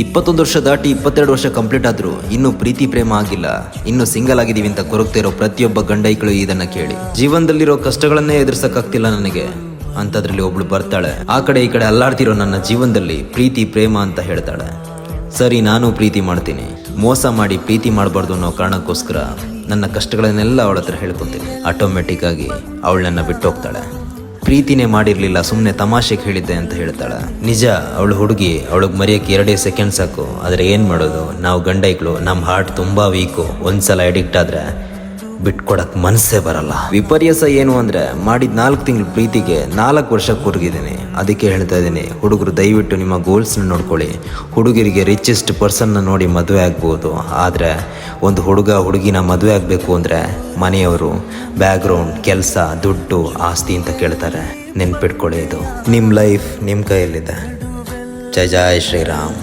21 ವರ್ಷ ದಾಟಿ 22 ವರ್ಷ ಕಂಪ್ಲೀಟ್ ಆದ್ರೂ ಇನ್ನೂ ಪ್ರೀತಿ ಪ್ರೇಮ ಆಗಿಲ್ಲ, ಇನ್ನು ಸಿಂಗಲ್ ಆಗಿದೀವಿ ಅಂತ ಕೊರಗ್ತಿರೋ ಪ್ರತಿಯೊಬ್ಬ ಗಂಡೈಗಳು ಇದನ್ನ ಕೇಳಿ. ಜೀವನದಲ್ಲಿರೋ ಕಷ್ಟಗಳನ್ನೇ ಎದುರಿಸಕ್ಕಾಗ್ತಿಲ್ಲ ನನಗೆ ಅಂತದ್ರಲ್ಲಿ ಒಬ್ಳು ಬರ್ತಾಳೆ. ಆ ಕಡೆ ಈ ಕಡೆ ಅಲ್ಲಾಡ್ತಿರೋ ನನ್ನ ಜೀವನದಲ್ಲಿ ಪ್ರೀತಿ ಪ್ರೇಮ ಅಂತ ಹೇಳ್ತಾಳೆ. ಸರಿ, ನಾನು ಪ್ರೀತಿ ಮಾಡ್ತೀನಿ, ಮೋಸ ಮಾಡಿ ಪ್ರೀತಿ ಮಾಡಬಾರ್ದು ಅನ್ನೋ ಕಾರಣಕ್ಕೋಸ್ಕರ ನನ್ನ ಕಷ್ಟಗಳನ್ನೆಲ್ಲ ಅವಳ ಹತ್ರ ಹೇಳ್ಕೊತೀನಿ. ಆಟೋಮೆಟಿಕ್ ಆಗಿ ಅವಳು ನನ್ನ ಬಿಟ್ಟು ಹೋಗ್ತಾಳೆ. ಪ್ರೀತಿನೇ ಮಾಡಿರಲಿಲ್ಲ, ಸುಮ್ಮನೆ ತಮಾಷೆಗೆ ಹೇಳಿದ್ದೆ ಅಂತ ಹೇಳ್ತಾಳೆ. ನಿಜ, ಅವಳು ಹುಡುಗಿ, ಅವಳಿಗೆ ಮರೆಯೋಕ್ಕೆ 2 ಸೆಕೆಂಡ್ ಸಾಕು. ಆದರೆ ಏನು ಮಾಡೋದು, ನಾವು ಗಂಡೈಕ್ಳು, ನಮ್ಮ ಹಾರ್ಟ್ ತುಂಬ ವೀಕು. ಒಂದ್ಸಲ ಅಡಿಕ್ಟ್ ಆದರೆ ಬಿಟ್ಕೊಡಕ್ಕೆ ಮನಸ್ಸೇ ಬರಲ್ಲ. ವಿಪರ್ಯಾಸ ಏನು ಅಂದರೆ, ಮಾಡಿದ 4 ತಿಂಗಳು ಪ್ರೀತಿಗೆ 4 ವರ್ಷ ಕೂರ್ಗಿದ್ದೀನಿ. ಅದಕ್ಕೆ ಹೇಳ್ತಾ ಇದ್ದೀನಿ, ಹುಡುಗರು ದಯವಿಟ್ಟು ನಿಮ್ಮ ಗೋಲ್ಸ್ನ ನೋಡ್ಕೊಳ್ಳಿ. ಹುಡುಗರಿಗೆ ರಿಚೆಸ್ಟ್ ಪರ್ಸನ್ನ ನೋಡಿ ಮದುವೆ ಆಗ್ಬೋದು, ಆದರೆ ಒಂದು ಹುಡುಗಿನ ಮದುವೆ ಆಗಬೇಕು ಅಂದರೆ ಮನೆಯವರು ಬ್ಯಾಕ್ಗ್ರೌಂಡ್, ಕೆಲಸ, ದುಡ್ಡು, ಆಸ್ತಿ ಅಂತ ಕೇಳ್ತಾರೆ. ನೆನ್ಪಿಟ್ಕೊಳ್ಳಿ, ಇದು ನಿಮ್ಮ ಲೈಫ್ ನಿಮ್ಮ ಕೈಯಲ್ಲಿದೆ. ಜೈ ಜೈ ಶ್ರೀರಾಮ್.